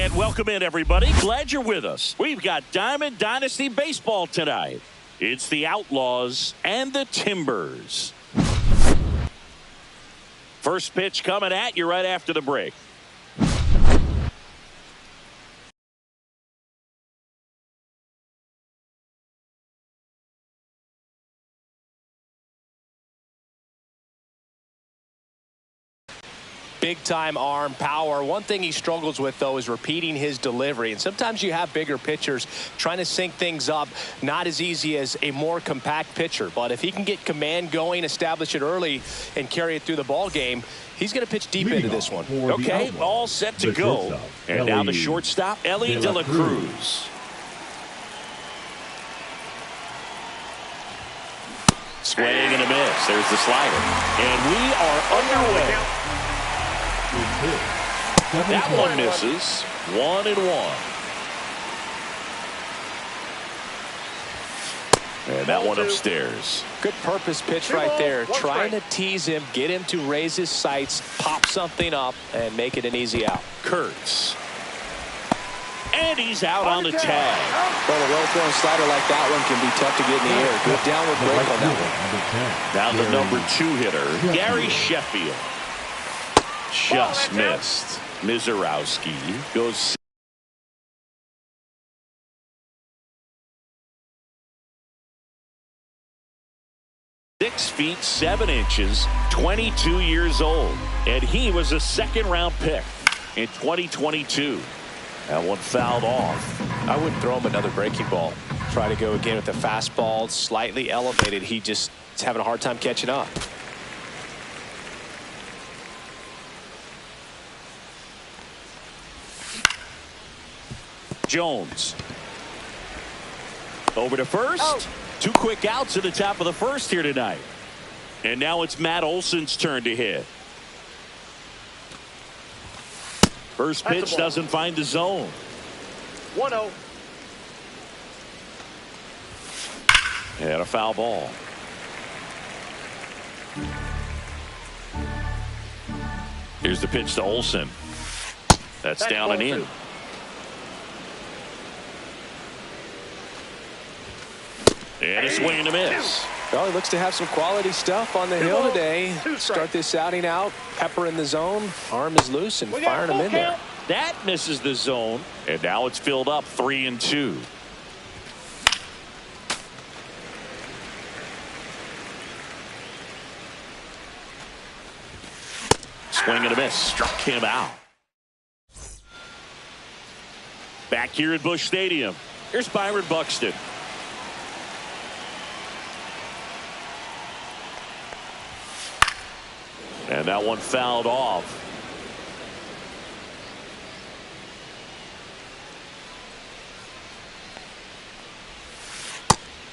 And welcome in, everybody. Glad you're with us. We've got Diamond Dynasty Baseball tonight. It's the Outlaws and the Timbers. First pitch coming at you right after the break. Big-time arm power. One thing he struggles with, though, is repeating his delivery. And sometimes you have bigger pitchers trying to sync things up. Not as easy as a more compact pitcher. But if he can get command going, establish it early, and carry it through the ball game, he's going to pitch deep into this one. Okay, all set to go. And now the shortstop, Ellie De La Cruz. Swing and a miss. There's the slider. And we are underway. That one misses. 1-1. And that one upstairs. Good purpose pitch right there. Trying to tease him, get him to raise his sights, pop something up, and make it an easy out. Kurtz. And he's out on the tag. Well, a well-thrown slider like that one can be tough to get in the air. Good downward break on that one. Now the number 2 hitter, Gary Sheffield. Just missed. Mizorowski goes. Six feet 7 inches, 22 years old, and he was a second-round pick in 2022. That one fouled off. I wouldn't throw him another breaking ball. Try to go again with the fastball, slightly elevated. He just is having a hard time catching up. Jones. Over to first. 2 quick outs at the top of the first here tonight. And now it's Matt Olson's turn to hit. First pitch doesn't find the zone. 1-0. And a foul ball. Here's the pitch to Olson. That's down and in. And a swing and a miss. Well, he looks to have some quality stuff on the hill today. Start this outing out. Pepper in the zone. Arm is loose and firing him in there. That misses the zone. And now it's filled up 3-2. Swing and a miss. Struck him out. Back here at Busch Stadium. Here's Byron Buxton. And that one fouled off.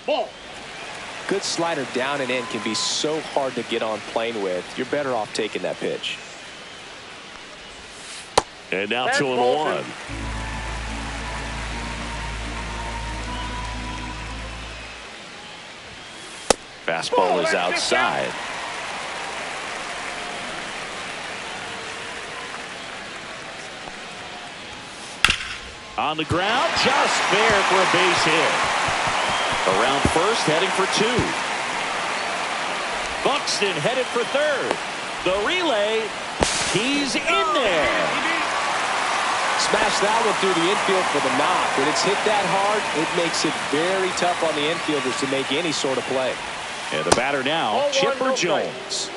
Ball. Good slider down and in can be so hard to get on plane with. You're better off taking that pitch. And now 2-1. Fastball is outside. On the ground, just fair for a base hit. Around first, heading for 2. Buxton headed for third. The relay, he's in there. Smash that one through the infield for the knock. When it's hit that hard, it makes it very tough on the infielders to make any sort of play. And the batter now, Chipper Jones.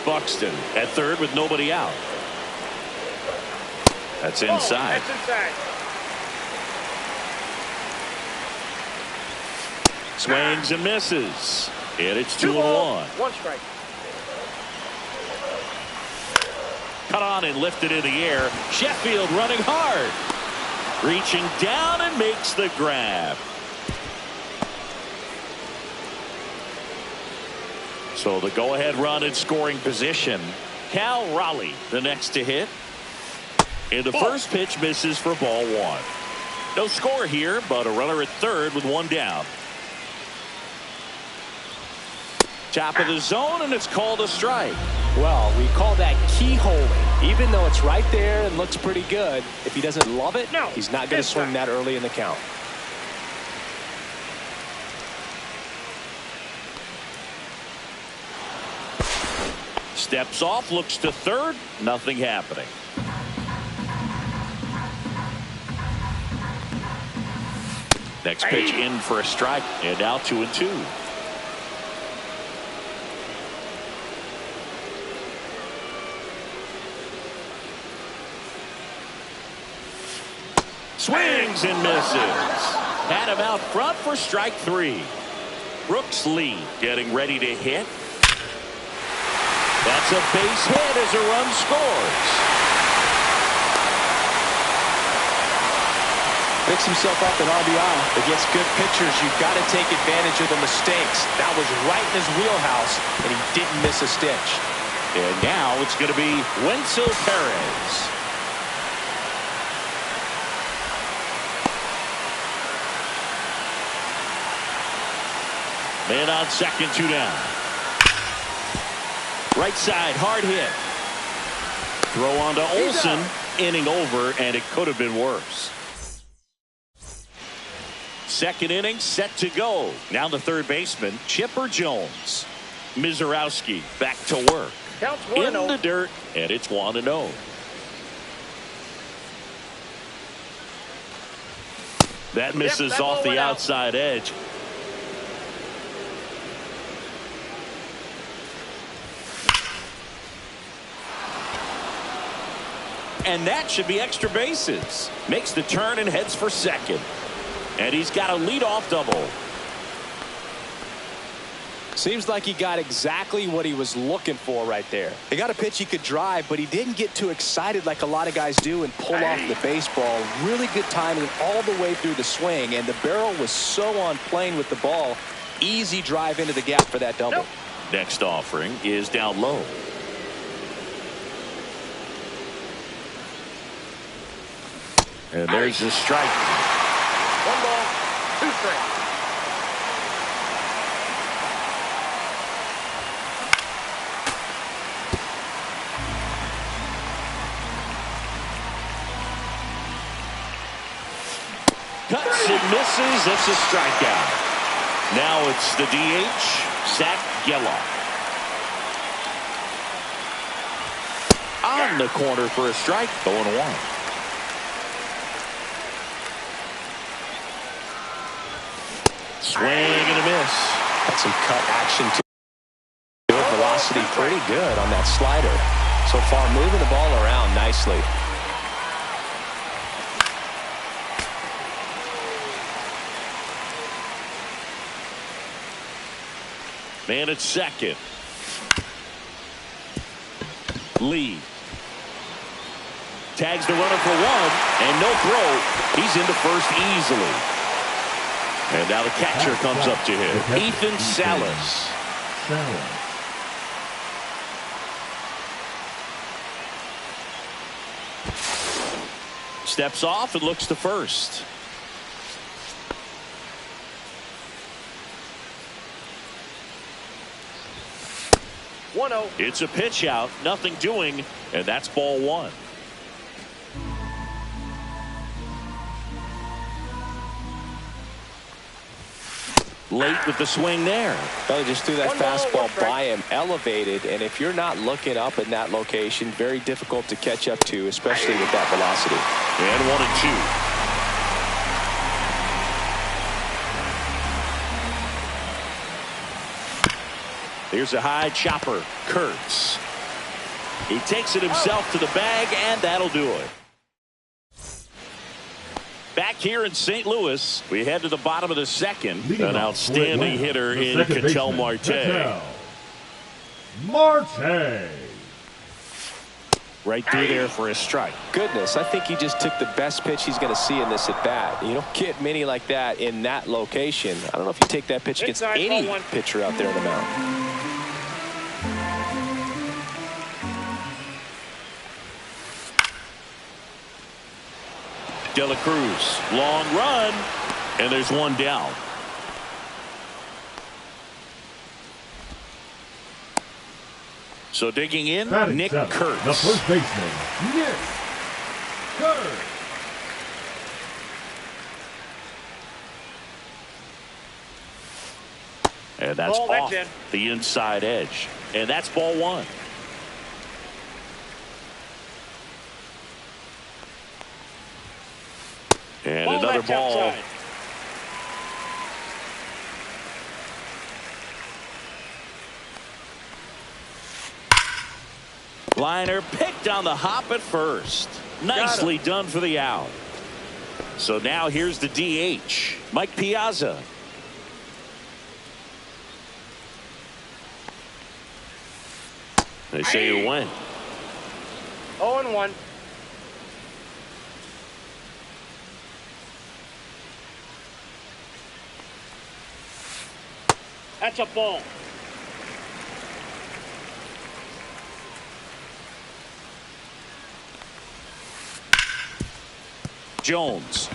Buxton at third with nobody out. That's inside. Swings and misses. And it's 2-1. 1 strike. Cut on and lifted in the air. Sheffield running hard. Reaching down and makes the grab. So the go-ahead run in scoring position. Cal Raleigh, the next to hit. And the first pitch misses for ball 1. No score here, but a runner at third with 1 down. Top of the zone, and it's called a strike. Well, we call that keyholing. Even though it's right there and looks pretty good, if he doesn't love it, he's not going to swing that early in the count. Steps off, looks to third, nothing happening. Next pitch in for a strike, and now 2-2. Swings and misses. Had him out front for strike 3. Brooks Lee getting ready to hit. That's a base hit as a run scores. Picks himself up an RBI. Against good pitchers, you've got to take advantage of the mistakes. That was right in his wheelhouse, and he didn't miss a stitch. And now it's going to be Wenzel Perez. Man on second, 2 down. Right side, hard hit. Throw on to Olsen, inning over, and it could have been worse. Second inning set to go. Now the third baseman, Chipper Jones. Mizorowski back to work. In the dirt, and it's 1-0. That misses off the outside edge. And that should be extra bases. Makes the turn and heads for second. And he's got a leadoff double. Seems like he got exactly what he was looking for right there. He got a pitch he could drive, but he didn't get too excited like a lot of guys do and pull off the baseball. Really good timing all the way through the swing, and the barrel was so on plane with the ball. Easy drive into the gap for that double. Next offering is down low. And there's the strike. 1 ball, 2 strikes. Cuts and misses. That's a strikeout. Now it's the DH, Zach Geloff. On the corner for a strike. 0-1. Swing and a miss. Got some cut action to it. Velocity pretty good on that slider. So far moving the ball around nicely. Man at second. Lee tags the runner for 1 and no throw. He's into first easily. And now the catcher comes up to him. Ethan Salas. Steps off and looks to first. It's a pitch out, nothing doing, and that's ball 1. Late with the swing there. Well, he just threw that fastball by him, elevated, and if you're not looking up in that location, very difficult to catch up to, especially with that velocity. And 1-2. Here's a high chopper. Kurtz. He takes it himself to the bag, and that'll do it. Back here in St. Louis, we head to the bottom of the second. An outstanding hitter in Ketel Marte. Right through there for a strike. Goodness, I think he just took the best pitch he's going to see in this at bat. You don't get many like that in that location. I don't know if you take that pitch against any pitcher out there in the mound. De La Cruz, long run, and there's 1 down. So digging in, Batting Nick seventh, Kurtz. the first baseman, Nick Kurtz. And that's Ball, that's off in. the inside edge. And that's ball one. And Ball, another that's ball. outside. Liner picked on the hop at first. Nicely done for the out. So now here's the DH, Mike Piazza. They say you win. 0-1. That's a ball. Jones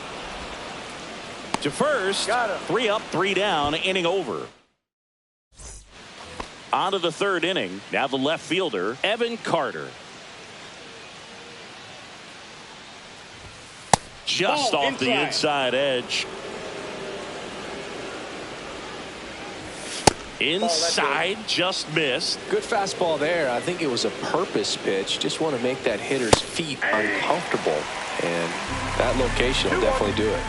to first. Got him. 3 up, 3 down, inning over. On to the third inning. Now the left fielder, Evan Carter. Just Ball off the inside edge. Inside, just missed. Good fastball there. I think it was a purpose pitch. Just want to make that hitter's feet uncomfortable. And that location will definitely do it.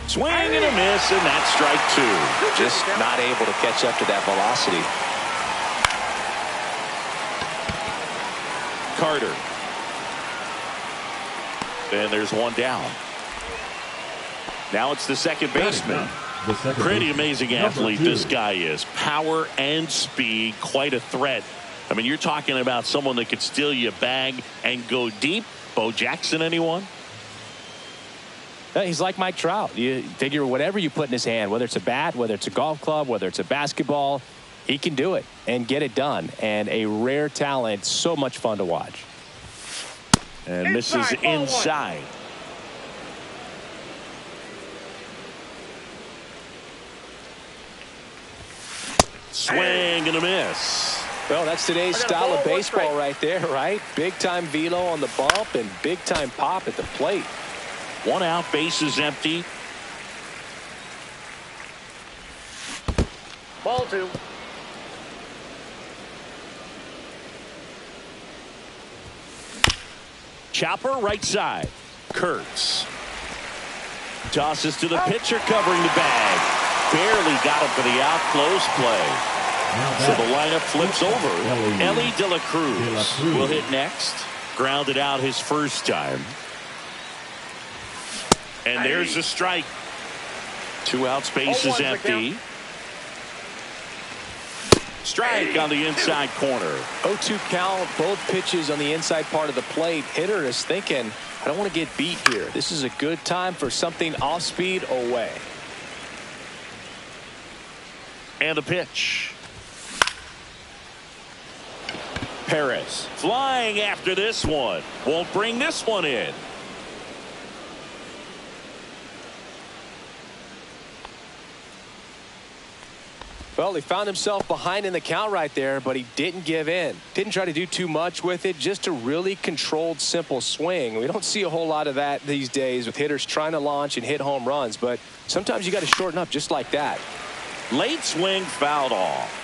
Swing and a miss, and that's strike two. Just not able to catch up to that velocity. Carter. And there's one down. Now it's the second baseman. Pretty amazing athlete this guy is. Power and speed, quite a threat. I mean, you're talking about someone that could steal you a bag and go deep. Bo Jackson, anyone? He's like Mike Trout. You figure whatever you put in his hand, whether it's a bat, whether it's a golf club, whether it's a basketball, he can do it and get it done. And a rare talent, so much fun to watch. And misses inside. Swing and a miss. Well, that's today's style of baseball right there, right? Big time velo on the bump and big time pop at the plate. 1 out, bases empty. Ball 2. Chopper right side. Kurtz tosses to the pitcher covering the bag. Barely got him for the out. Close play. So the lineup flips over. Ellie De La Cruz will hit next. Grounded out his first time. And there's a strike. 2 outs, bases empty. Strike on the inside corner. 0-2 count, both pitches on the inside part of the plate. Hitter is thinking, I don't want to get beat here. This is a good time for something off speed away. And a pitch. Perez flying after this one. Won't bring this one in. Well, he found himself behind in the count right there, but he didn't give in. Didn't try to do too much with it. Just a really controlled, simple swing. We don't see a whole lot of that these days with hitters trying to launch and hit home runs, but sometimes you got to shorten up just like that. Late swing fouled off.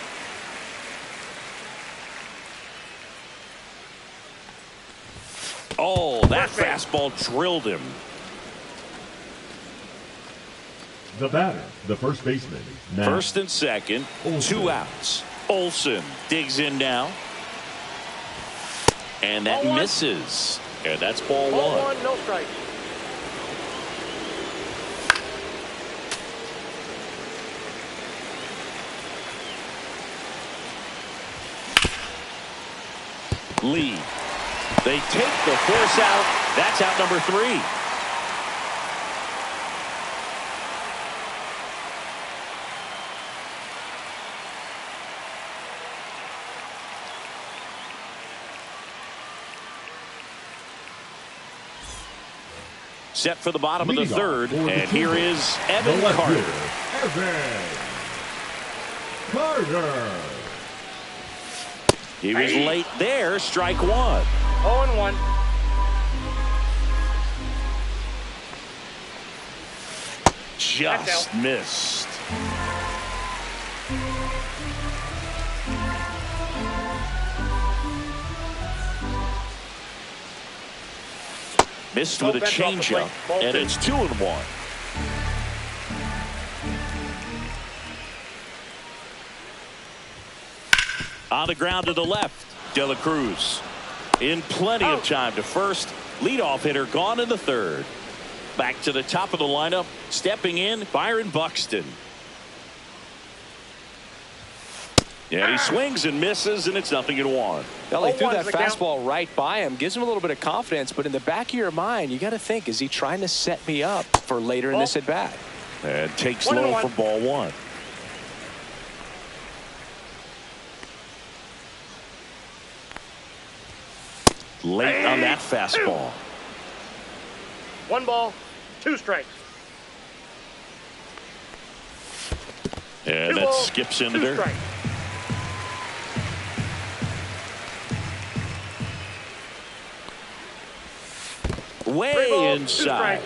Oh, that fastball drilled him. The batter, the first baseman. Now. First and second, Olsen. 2 outs. Olsen digs in now. And that misses. And that's ball 1. No strike. Lee. They take the force out. That's out number 3. Set for the bottom of the third, and here is Evan Carter. Evan Carter. He was late there. Strike one. 0-1. Just missed. Missed with a changeup, and it's 2-1. On the ground to the left, De La Cruz. In plenty of time to first. Leadoff hitter gone in the third. Back to the top of the lineup, stepping in, Byron Buxton. Yeah, he swings and misses, and it's 0-1. Well, he threw that fastball right by him, gives him a little bit of confidence, but in the back of your mind, you got to think, is he trying to set me up for later in this at bat? And takes low for ball one. Late on that fastball. 1 ball, 2 strikes. And that skips into dirt. Strikes. Way inside.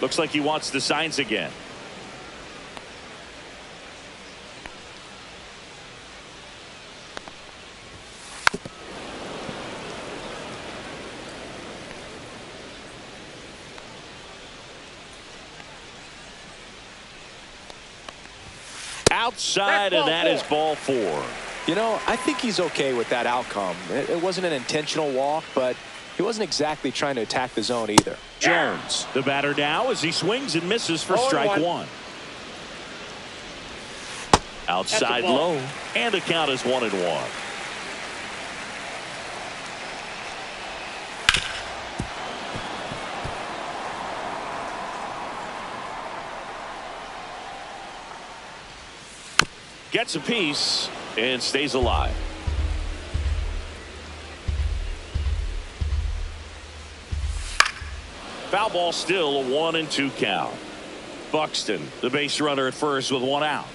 Looks like he wants the signs again. Outside, and that is ball 4. You know, I think he's okay with that outcome. It wasn't an intentional walk, but he wasn't exactly trying to attack the zone either. Jones, the batter now, as he swings and misses for strike one. Outside low, and the count is 1-1. Gets a piece and stays alive. Foul ball, still a 1-2 count. Buxton, the base runner at first with 1 out.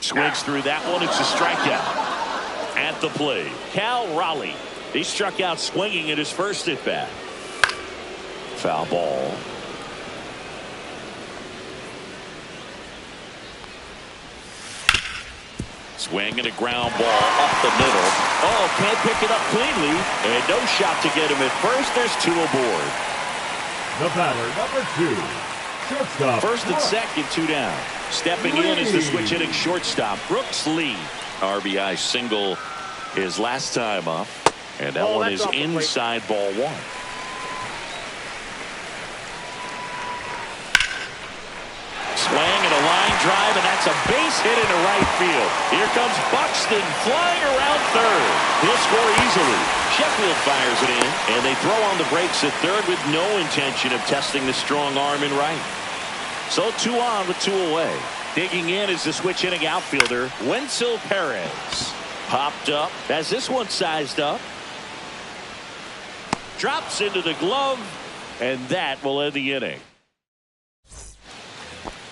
Swings through that one. It's a strikeout. At the plate, Cal Raleigh. He struck out swinging at his first at bat. Foul ball. Swing and a ground ball up the middle. Oh, can't pick it up cleanly. And no shot to get him at first. There's 2 aboard. The batter, number 2, shortstop. First and second, 2 down. Stepping in is the switch hitting shortstop, Brooks Lee. RBI single his last time up. And that one is inside ball 1. Swing and a line drive, and that's a base hit into right field. Here comes Buxton flying around third. He'll score easily. Sheffield fires it in, and they throw on the brakes at third with no intention of testing the strong arm in right. So 2 on with 2 away. Digging in is the switch hitting outfielder, Wenzel Perez. Popped up as this one sized up. Drops into the glove, and that will end the inning.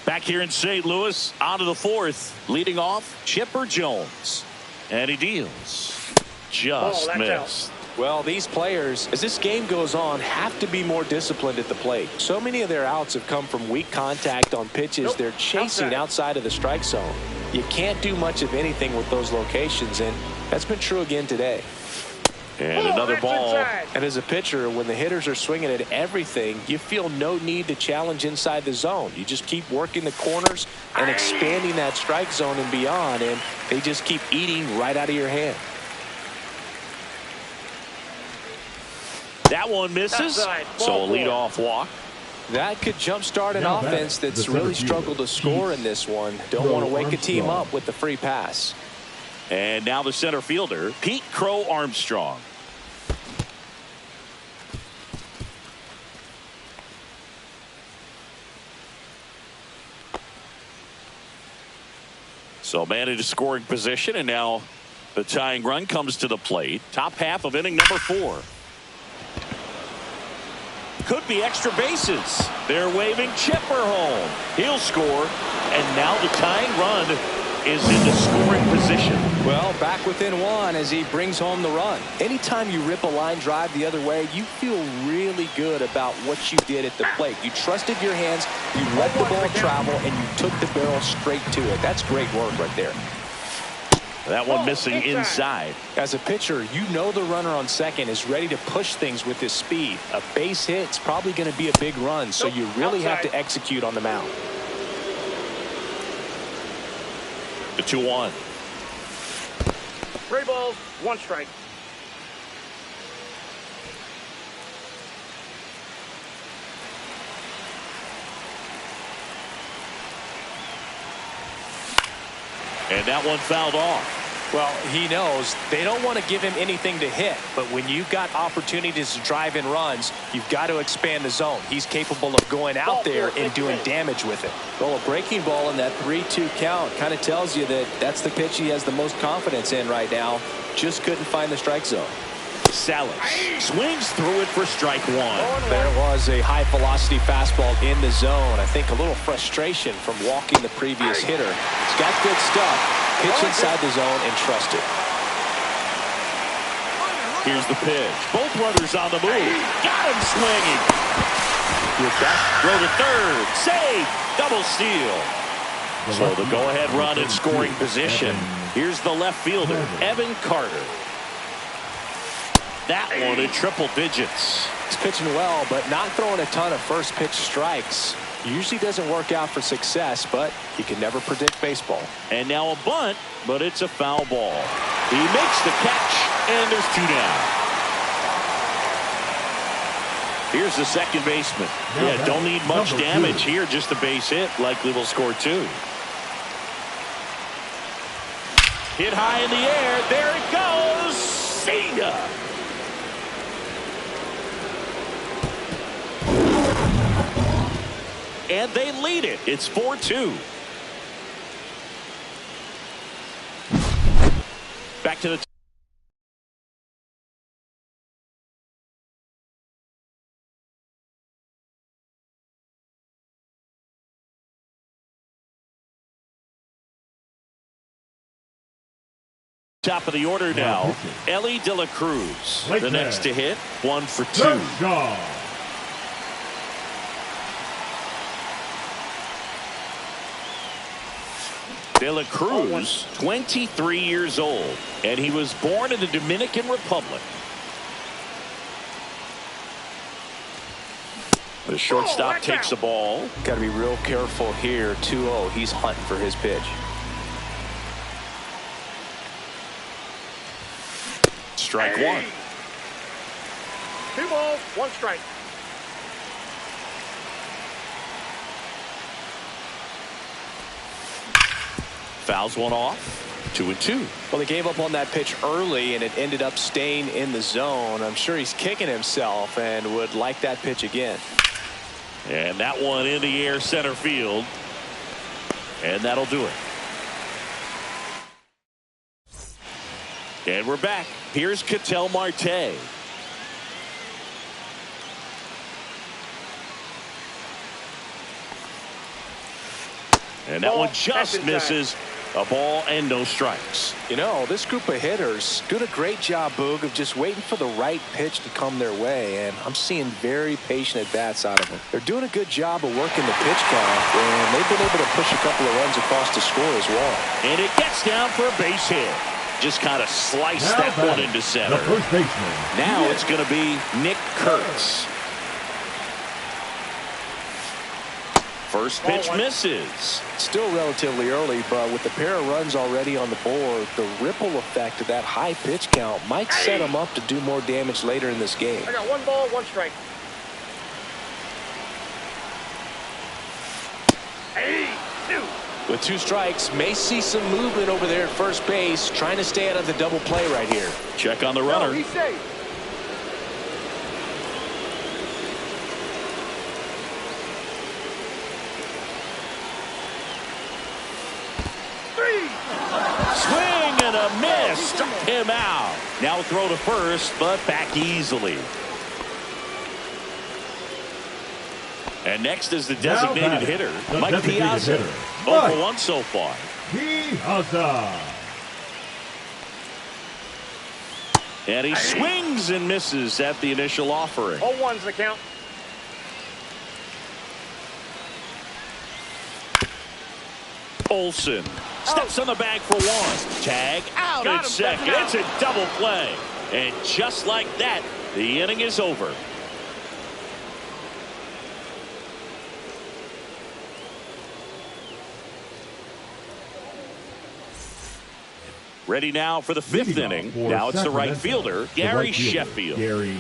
Back here in St. Louis, on to the 4th. Leading off, Chipper Jones. And he deals. Just missed. Well, these players, as this game goes on, have to be more disciplined at the plate. So many of their outs have come from weak contact on pitches they're chasing outside of the strike zone. You can't do much of anything with those locations, and that's been true again today. And another ball. And as a pitcher, when the hitters are swinging at everything, you feel no need to challenge inside the zone. You just keep working the corners and expanding that strike zone and beyond, and they just keep eating right out of your hand. That one misses. So a leadoff walk. That could jumpstart an offense that's really struggled to score in this one. Don't want to wake a team up with the free pass. And now the center fielder, Pete Crow Armstrong. So man into scoring position, and now the tying run comes to the plate. Top half of inning number 4. could be extra bases. They're waving Chipper home. He'll score, and now the tying run is in the scoring position. Well, back within one as he brings home the run. Anytime you rip a line drive the other way, you feel really good about what you did at the plate. You trusted your hands, you let the ball travel, and you took the barrel straight to it. That's great work right there. That one missing inside. As a pitcher, you know the runner on second is ready to push things with his speed. A base hit's probably going to be a big run, so you really have to execute on the mound. The 2-1. 3 balls, 1 strike. And that one fouled off. Well, he knows they don't want to give him anything to hit, but when you've got opportunities to drive in runs, you've got to expand the zone. He's capable of going out there and doing damage with it. Well, a breaking ball in that 3-2 count kind of tells you that that's the pitch he has the most confidence in right now. Just couldn't find the strike zone. Salas swings through it for strike 1. There was a high velocity fastball in the zone. I think a little frustration from walking the previous hitter. He's got good stuff. Pitch inside the zone and trust it. Here's the pitch. Both runners on the move. Got him swinging. With that, throw to third. Save. Double steal. So the go-ahead run in scoring position. Here's the left fielder, Evan Carter. That one in triple digits. He's pitching well, but not throwing a ton of first pitch strikes. Usually doesn't work out for success, but you can never predict baseball. And now a bunt, but it's a foul ball. He makes the catch, and there's 2 down. Here's the second baseman. Yeah, don't need much damage here, just a base hit. Likely will score 2. Hit high in the air. There it goes. See ya. And they lead it. It's 4-2. Back to the top of the order now. Ellie De La Cruz, the next to hit. 1 for 2. De La Cruz, 23 years old, and he was born in the Dominican Republic. The shortstop takes the ball. Got to be real careful here. 2-0. He's hunting for his pitch. Strike 1. 2 balls, 1 strike. Fouls one off. 2-2. Well, he gave up on that pitch early, and it ended up staying in the zone. I'm sure he's kicking himself and would like that pitch again. And that one in the air center field. And that'll do it. And we're back. Here's Ketel Marte. And that one just misses. A ball and no strikes. You know, this group of hitters doing a great job, Boog, of just waiting for the right pitch to come their way, and I'm seeing very patient at-bats out of them. They're doing a good job of working the pitch count, and they've been able to push a couple of runs across the score as well. And it gets down for a base hit. Just kind of sliced that one into center. Now it's going to be Nick Kurtz. First pitch misses. Still relatively early, but with the pair of runs already on the board, the ripple effect of that high pitch count might set him up to do more damage later in this game. I got 1 ball, 1 strike. With 2 strikes, may see some movement over there at first base, trying to stay out of the double play right here. Check on the runner. No, he's safe. Swing and a miss. Struck him out. Now throw to first, but back easily. And next is the designated hitter, Mike Piazza. 0 for 1 so far. Piazza. And he swings and misses at the initial offering. 0-1's the count. Olsen steps on the bag for 1. Tag out Got at him, second. out. It's a double play. And just like that, the inning is over. Ready now for the 5th inning. Now it's the right fielder, Gary Sheffield. Gary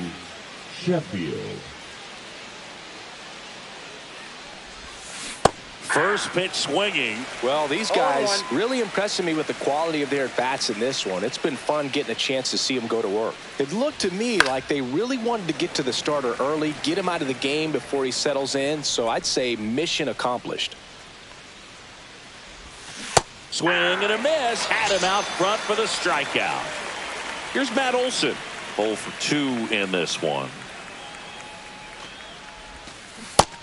Sheffield. First pitch swinging. Well, these guys really impressing me with the quality of their at-bats in this one. It's been fun getting a chance to see them go to work. It looked to me like they really wanted to get to the starter early, get him out of the game before he settles in. So I'd say mission accomplished. Swing and a miss. Had him out front for the strikeout. Here's Matt Olson. 0 for 2 in this one.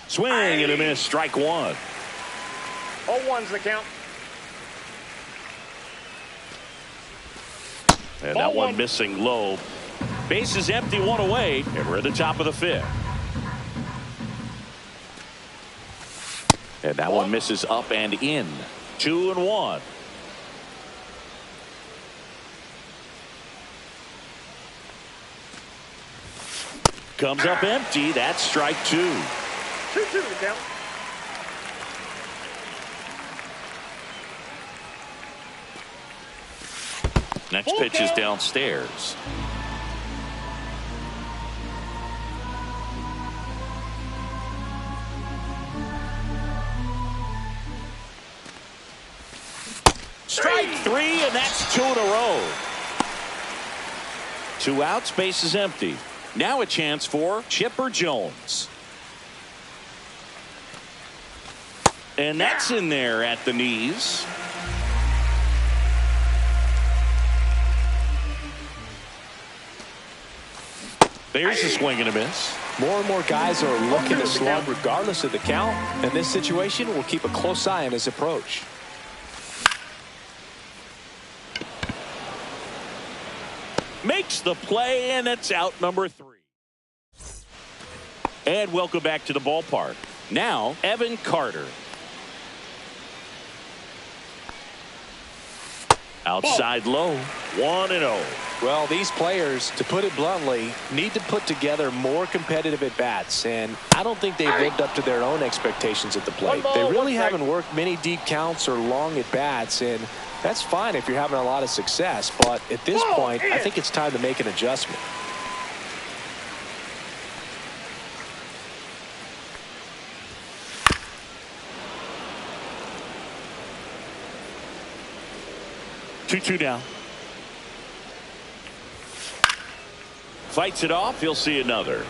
Swing and a miss. Strike 1. 0-1's the count. And that one missing low. Base is empty, 1 away, and we're at the top of the 5th. And that one misses up and in. 2-1. Comes up empty. That's strike 2. 2-2 the count. Next pitch is downstairs. Strike 3, and that's 2 in a row. 2 outs, base is empty. Now a chance for Chipper Jones. And that's in there at the knees. There's a swing and a miss. More and more guys are looking to slug regardless of the count. In this situation, we'll keep a close eye on his approach. Makes the play, and it's out number 3. And welcome back to the ballpark. Now, Evan Carter. Outside low, 1-0. Well, these players, to put it bluntly, need to put together more competitive at-bats, and I don't think they've lived up to their own expectations at the plate. They really haven't worked many deep counts or long at-bats, and that's fine if you're having a lot of success, but at this point, I think it's time to make an adjustment. Two down. Fights it off. He'll see another.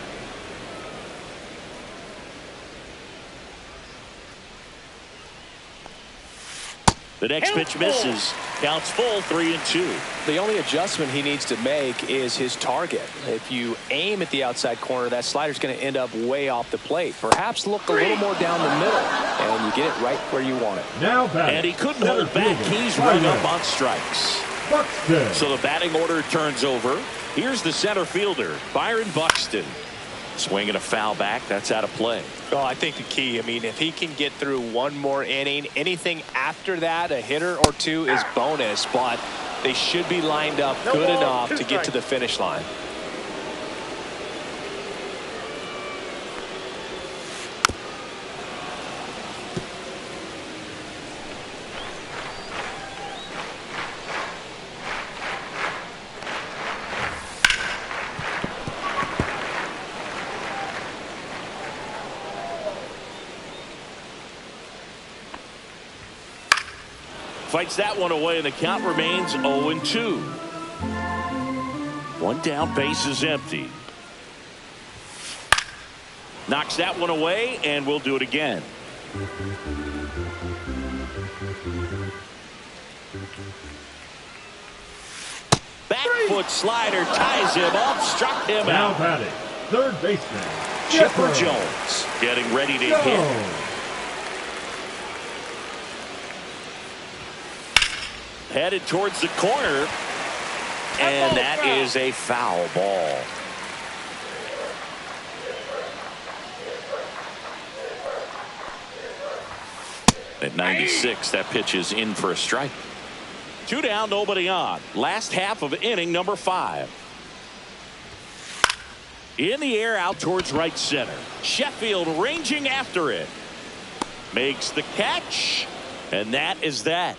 The next pitch misses. Counts full, 3-2. The only adjustment he needs to make is his target. If you aim at the outside corner, that slider's going to end up way off the plate. Perhaps look a little more down the middle, and you get it right where you want it. Now batting. And he couldn't hold back. He's run up on strikes. Buxton. So the batting order turns over. Here's the center fielder, Byron Buxton. Swinging a foul back. That's out of play. Oh, I think the key, I mean, if he can get through one more inning, anything after that, a hitter or two is bonus, but they should be lined up good enough to get to the finish line. Fights that one away, and the count remains 0-2. One down, base is empty. Knocks that one away, and we'll do it again. Back foot slider ties him up, struck him Now out. batting, third baseman, Chipper Jones. Getting ready to hit. Headed towards the corner. And that is a foul ball. At 96, that pitch is in for a strike. 2 down, nobody on. Last half of inning number 5. In the air, out towards right center. Sheffield ranging after it. Makes the catch. And that is that.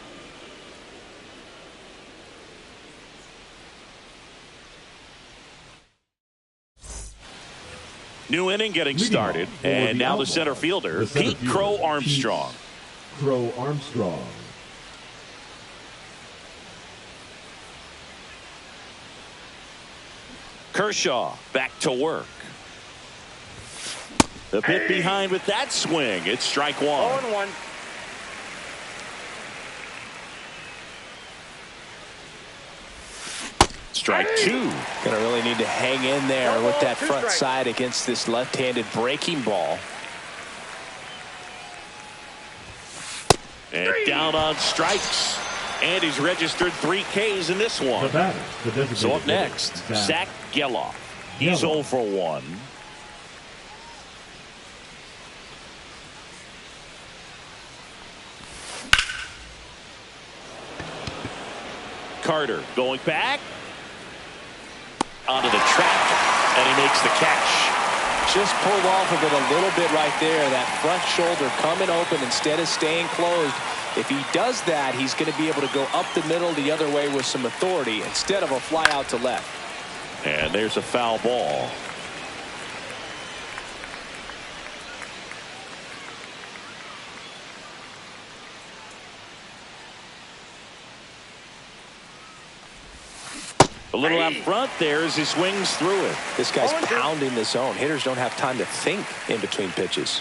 New inning getting started. And now the center fielder, Pete Crow Armstrong. Crow Armstrong. Kershaw back to work. The pit behind with that swing. It's strike 1. 0-1. Strike 2. Gonna really need to hang in there with that front side against this left-handed breaking ball. And down on strikes. And he's registered 3 Ks in this one. So up next, Zach Geloff. He's 0 for 1. Carter going back. Onto the track. And he makes the catch. Just pulled off of it a little bit right there. That front shoulder coming open instead of staying closed. If he does that, he's going to be able to go up the middle the other way with some authority instead of a fly out to left. And there's a foul ball. A little out front there as he swings through it. This guy's pounding the zone. Hitters don't have time to think in between pitches.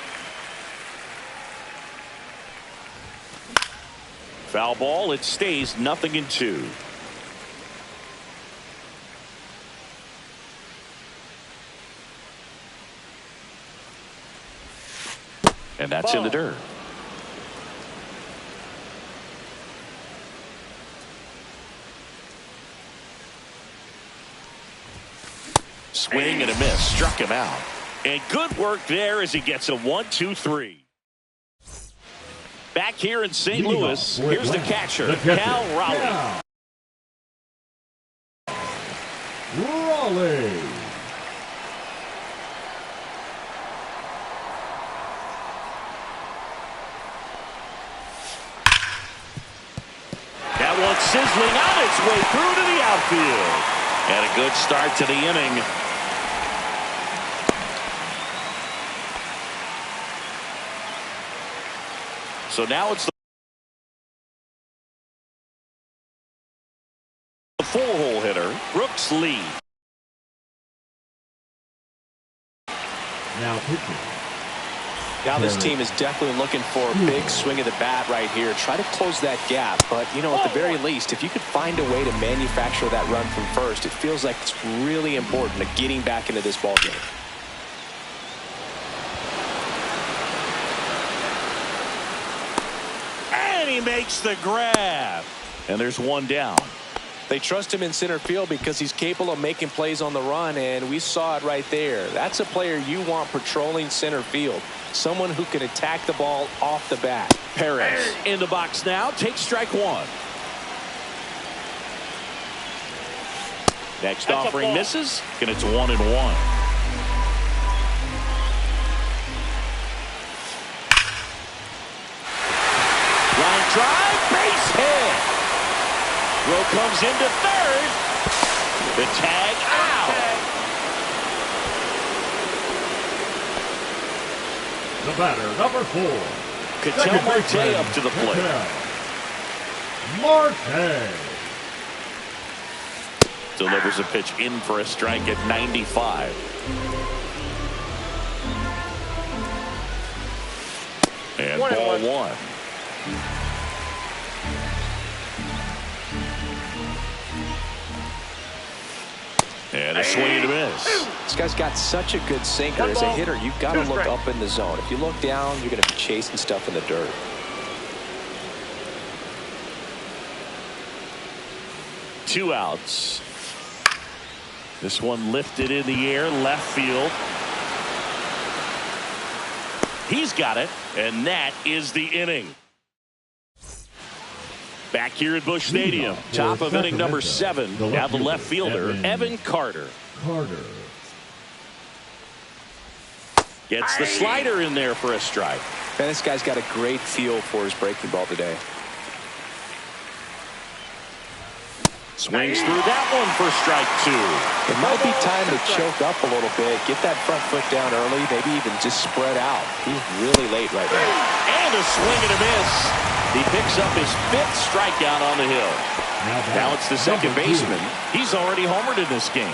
Foul ball. It stays 0-2. And that's in the dirt. Swing and a miss. Struck him out. And good work there as he gets a 1-2-3. Back here in St. Louis, here's the catcher, Cal Raleigh. Raleigh. That one sizzling on its way through to the outfield. And a good start to the inning. So now it's the four-hole hitter, Brooks Lee. Now pitching. Now this team is definitely looking for a big swing of the bat right here. Try to close that gap. But, you know, at the very least, if you could find a way to manufacture that run from first, it feels like it's really important to getting back into this ball game. And he makes the grab. And there's one down. They trust him in center field because he's capable of making plays on the run, and we saw it right there. That's a player you want patrolling center field. Someone who can attack the ball off the bat. Perez in the box now. Takes strike 1. Next offering misses, and it's 1-1. Line drive, base hit. Rowe comes into third. The tag out. The batter, number 4. Ketel Marte up to the plate. Marte. Delivers a pitch in for a strike at 95. And ball 1. And a swing and a miss. This guy's got such a good sinker. As a hitter, you've got to look up in the zone. If you look down, you're going to be chasing stuff in the dirt. Two outs. This one lifted in the air, left field. He's got it, and that is the inning. Back here at Busch Stadium, top of inning number 7. Now the left fielder, Evan Carter. Gets the slider in there for a strike. Man, this guy's got a great feel for his breaking ball today. Swings through that one for strike 2. It might be time to choke up a little bit, get that front foot down early, maybe even just spread out. He's really late right now. And a swing and a miss. He picks up his 5th strikeout on the hill. Now it's the second baseman. He's already homered in this game.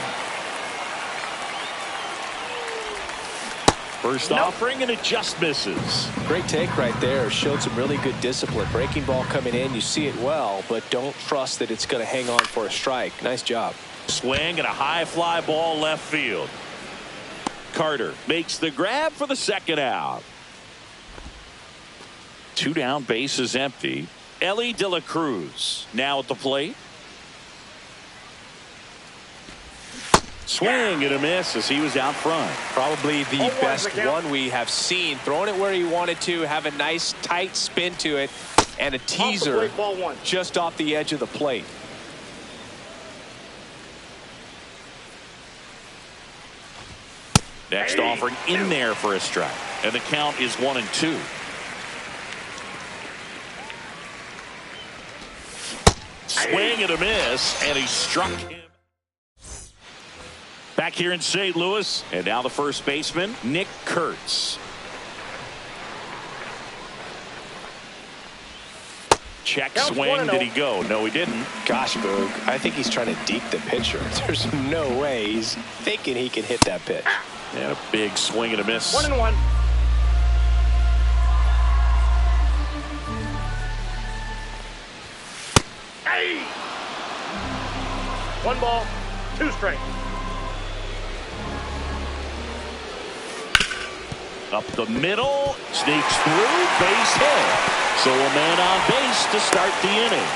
First offering, and it just misses. Great take right there. Showed some really good discipline. Breaking ball coming in, you see it well, but don't trust that it's going to hang on for a strike. Nice job. Swing and a high fly ball left field. Carter makes the grab for the second out. 2 down, bases empty. Ellie De La Cruz now at the plate. Swing and a miss as he was out front. Probably the best one we have seen. Throwing it where he wanted to, have a nice tight spin to it, and a teaser just off the edge of the plate. Next offering in there for a strike, and the count is 1-2. Swing and a miss, and he struck him. Back here in St. Louis, and now the first baseman, Nick Kurtz. Check swing. Did he go? No, he didn't. Gosh, Boog, I think he's trying to deke the pitcher. There's no way he's thinking he can hit that pitch. And a big swing and a miss. 1-1. Hey! 1 ball, 2 strikes. Up the middle, sneaks through, base hit. So a man on base to start the inning.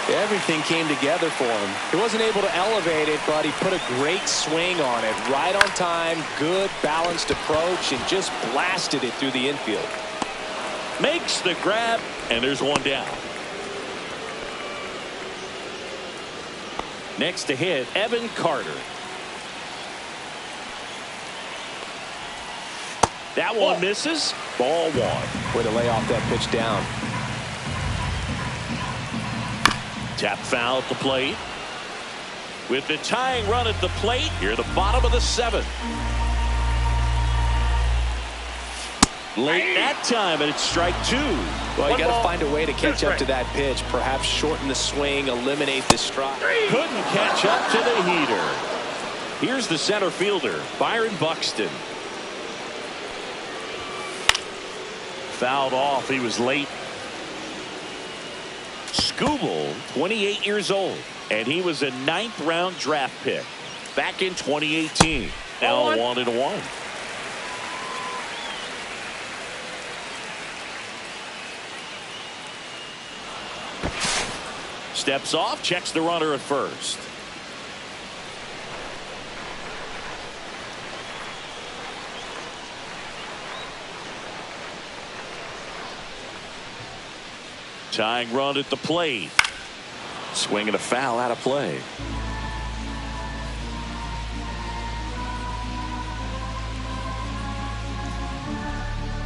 Everything came together for him. He wasn't able to elevate it, but he put a great swing on it. Right on time, good balanced approach, and just blasted it through the infield. Makes the grab, and there's 1 down. Next to hit, Evan Carter. That one misses. Ball 1. Way to lay off that pitch down. Tap foul at the plate. With the tying run at the plate, here at the bottom of the 7th. Late that time, and it's strike 2. Well, you got to find a way to catch up to that pitch. Perhaps shorten the swing, eliminate the strike. Couldn't catch up to the heater. Here's the center fielder, Byron Buxton. Fouled off. He was late. Skubal, 28 years old, and he was a 9th-round draft pick back in 2018. Now 1-1. Steps off, checks the runner at first. Tying run at the plate. Swing and a foul out of play.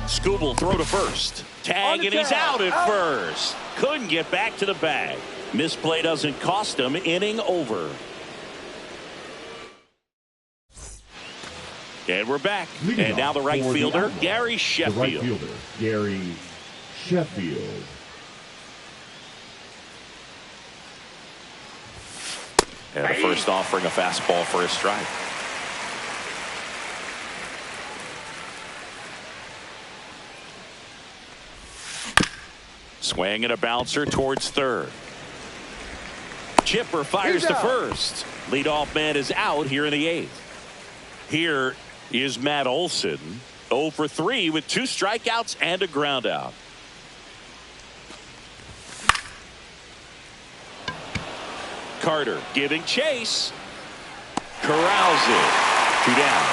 Skubal throw to first. Tag, and he's out at first. Couldn't get back to the bag. Misplay doesn't cost him. Inning over. And we're back. And now the right fielder, Gary Sheffield. The right fielder, Gary Sheffield. And the first offering, a fastball for a strike. Swing and a bouncer towards third. Chipper fires to first. Leadoff man is out here in the 8th. Here is Matt Olson. 0 for 3 with 2 strikeouts and a ground out. Carter giving chase. Corrals it. 2 down.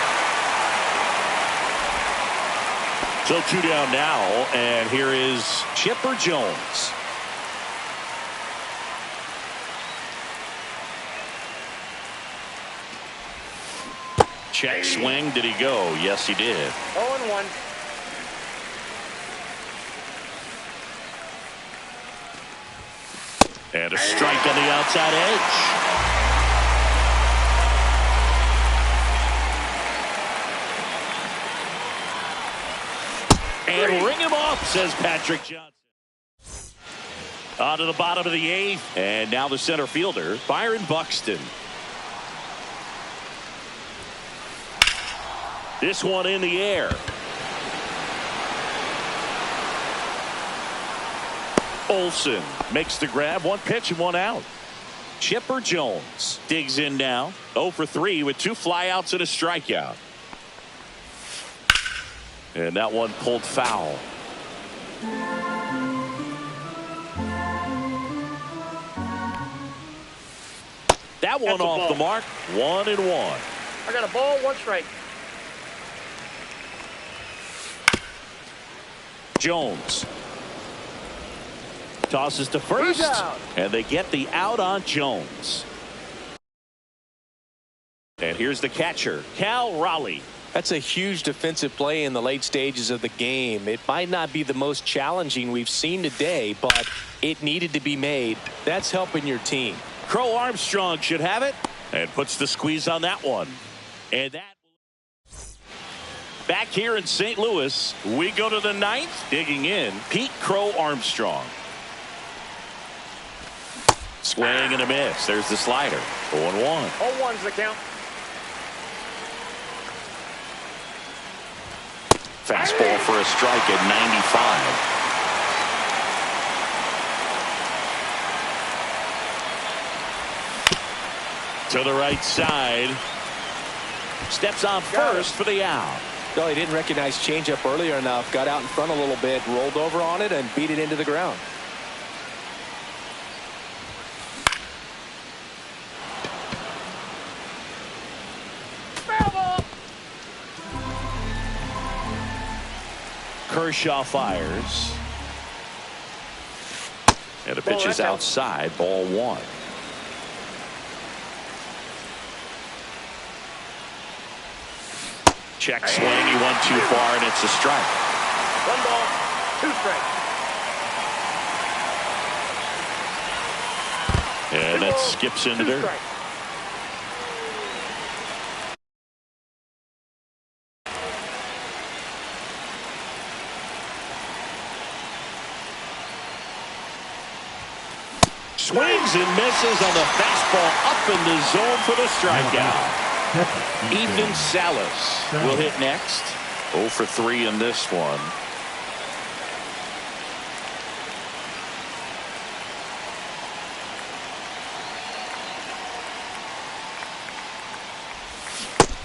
So 2 down now, and here is Chipper Jones. Check swing. Did he go? Yes, he did. 0-1. And a strike on the outside edge. And ring him off, says Patrick Johnson. On to the bottom of the 8th. And now the center fielder, Byron Buxton. This one in the air. Olson makes the grab. 1 pitch and 1 out. Chipper Jones digs in now. 0 for 3 with 2 flyouts and a strikeout. And that one pulled foul. That one off the mark. 1-1. I got a ball, 1 strike. Jones tosses to first, and they get the out on Jones. And here's the catcher, Cal Raleigh. That's a huge defensive play in the late stages of the game. It might not be the most challenging we've seen today, but it needed to be made. That's helping your team. Crow Armstrong should have it and puts the squeeze on that one. And that back here in St. Louis, we go to the 9th. Digging in, Pete Crow Armstrong. Swing and a miss. There's the slider. 0-1. 0-1's the count. Fastball for a strike at 95. To the right side. Steps on first for the out. No, he didn't recognize changeup earlier enough. Got out in front a little bit, rolled over on it, and beat it into the ground. Kershaw fires. And the pitch is outside. Ball 1. Check swing. He went too far, and it's a strike. 1 ball, 2 strikes. And that skips into dirt. Strike. Swings and misses on the fastball up in the zone for the strikeout. Ethan Salas will hit next. 0 for 3 in this one.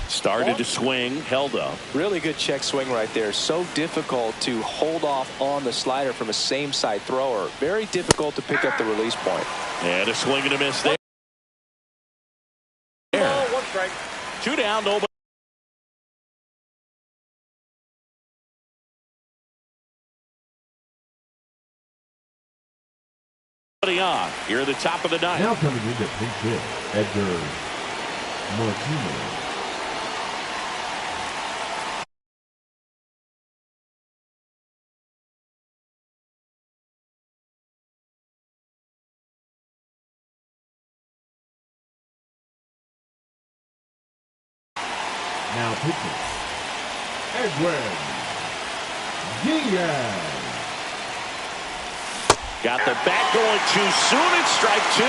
Started to swing, held up. Really good check swing right there. So difficult to hold off on the slider from a same side thrower. Very difficult to pick up the release point. And a swing and a miss there. 1 strike. 2 down, nobody. On here at the top of the 9th. Now coming into pinch hit, Edgar Martinez. Now pitching, Edwin Diaz. Got the bat going too soon. It's strike 2.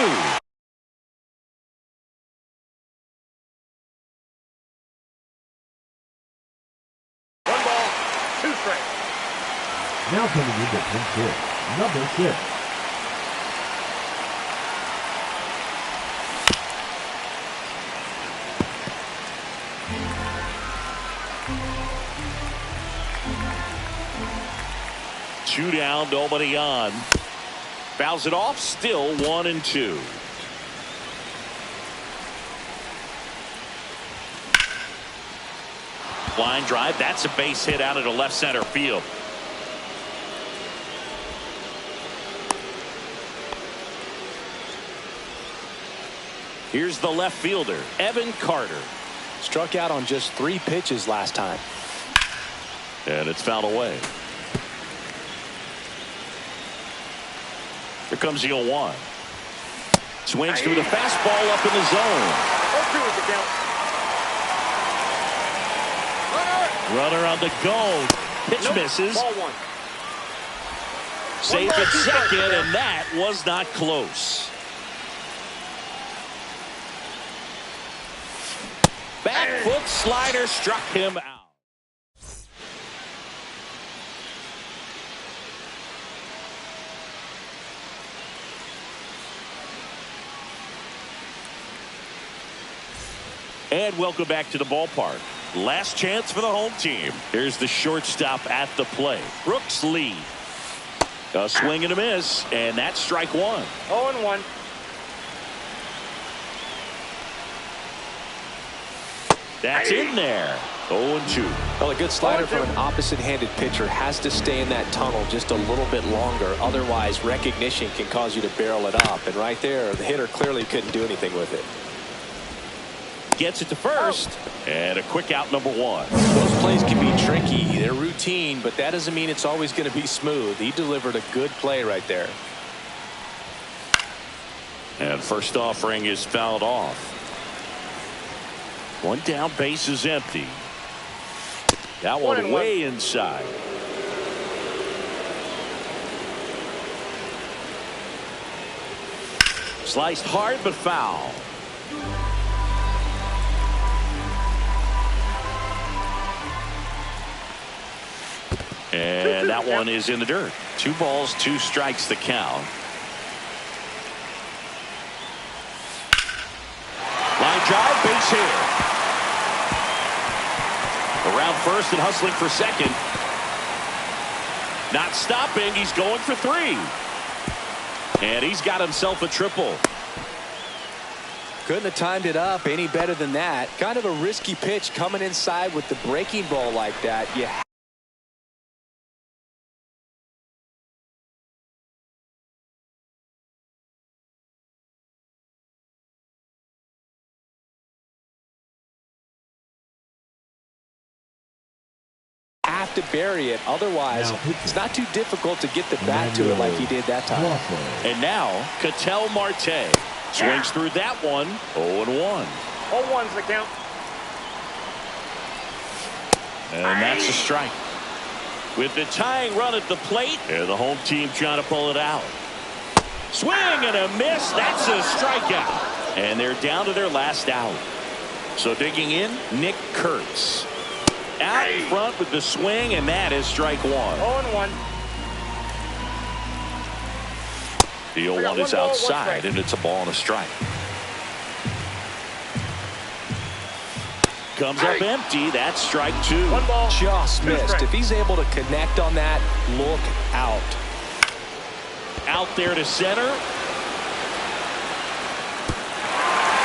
One ball, 2 strikes. Now coming into pinch hit, number 6. 2 down, nobody on. Fouls it off, still 1-2. Line drive, that's a base hit out into left center field. Here's the left fielder, Evan Carter. Struck out on just 3 pitches last time. And it's fouled away. Here comes the 0-1. Swings through the fastball up in the zone. 0-2 is the count. Runner on the go. Pitch misses. Ball 1. Safe at second, and that was not close. Back foot slider struck him out. And welcome back to the ballpark. Last chance for the home team. Here's the shortstop at the plate, Brooks Lee. A swing and a miss, and that's strike 1. 0-1. That's in there. 0-2. Well, a good slider from an opposite-handed pitcher has to stay in that tunnel just a little bit longer. Otherwise, recognition can cause you to barrel it up. And right there, the hitter clearly couldn't do anything with it. Gets it to first, and a quick out, number 1. Those plays can be tricky. They're routine, but that doesn't mean it's always going to be smooth. He delivered a good play right there. And first offering is fouled off. 1 down, base is empty. That one way inside. Sliced hard but foul. And that one is in the dirt. 2 balls, 2 strikes the count. Line drive, base hit. Around first and hustling for second. Not stopping, he's going for 3. And he's got himself a triple. Couldn't have timed it up any better than that. Kind of a risky pitch coming inside with the breaking ball like that. You have to bury it. Otherwise, it's not too difficult to get the bat to it like he did that time. And now, Ketel Marte swings through that one. 0-1. 0-1's the count. And that's a strike. With the tying run at the plate, and the home team trying to pull it out. Swing and a miss. That's a strikeout. And they're down to their last out. So digging in, Nick Kurtz. Out in front with the swing, and that is strike 1. 0-1. The 0-1 is outside, and it's a ball and a strike. Comes up empty. That's strike 2. 1 ball. Just 2 missed. strikes. If he's able to connect on that, look out. Out there to center.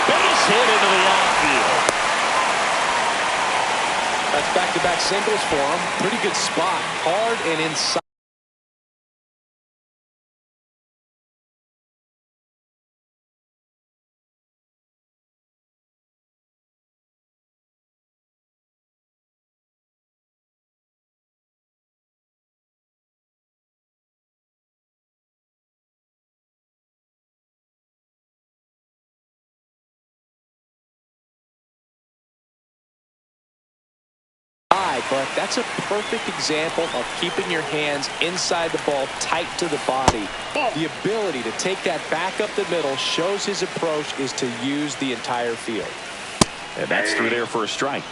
Base hit into the outfield. That's back-to-back singles for him. Pretty good spot. Hard and inside. But that's a perfect example of keeping your hands inside the ball, tight to the body. The ability to take that back up the middle shows his approach is to use the entire field. And that's through there for a strike.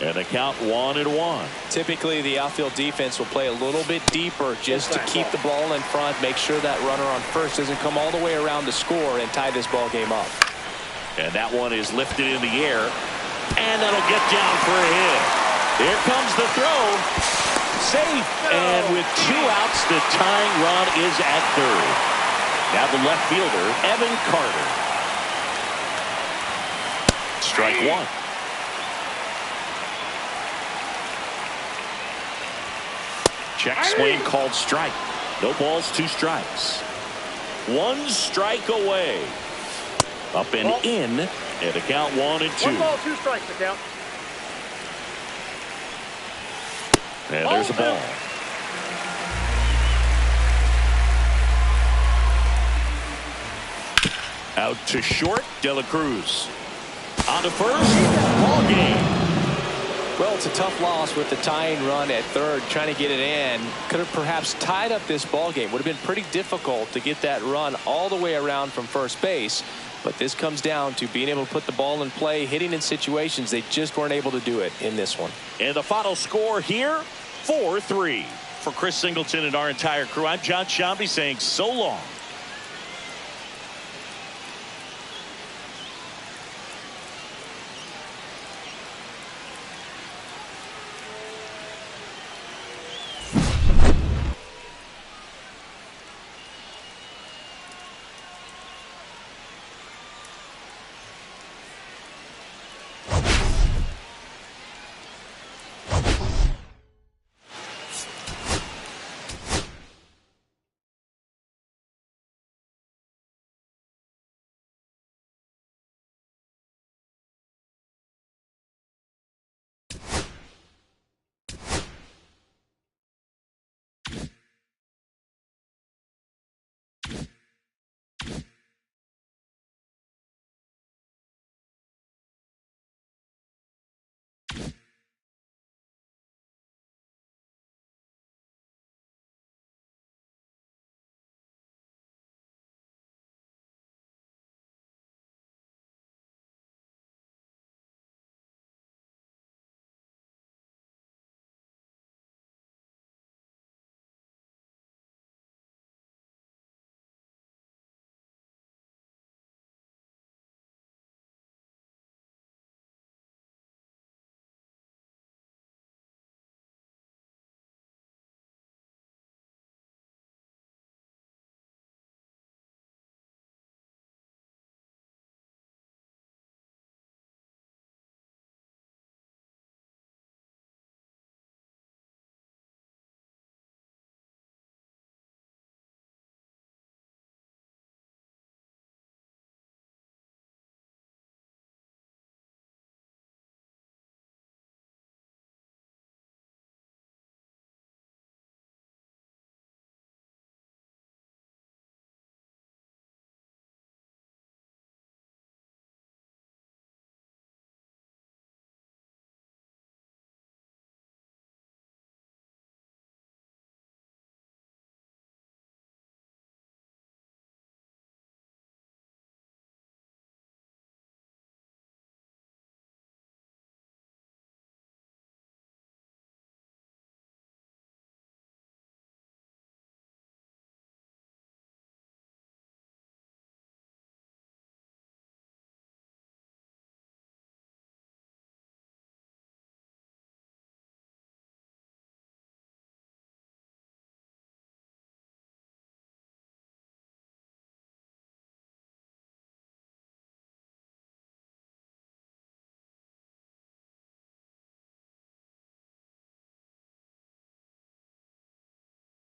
And a count 1-1. Typically, the outfield defense will play a little bit deeper just to keep the ball in front, make sure that runner on first doesn't come all the way around to score and tie this ball game up. And that one is lifted in the air. And that'll get down for a hit. Here comes the throw. safe. And with 2 outs, the tying run is at third. Now the left fielder, Evan Carter. Strike 1. Check swing called strike. No balls, 2 strikes. 1 strike away. Up and in. And a count 1 and 2. 1 ball, 2 strikes to count. And there's a ball. Out to short, De La Cruz. On to first, ball game. Well, it's a tough loss with the tying run at third, trying to get it in. Could have perhaps tied up this ball game. Would have been pretty difficult to get that run all the way around from first base. But this comes down to being able to put the ball in play, hitting in situations. They just weren't able to do it in this one. And the final score here, 4-3. For Chris Singleton and our entire crew, I'm John Shambi saying so long.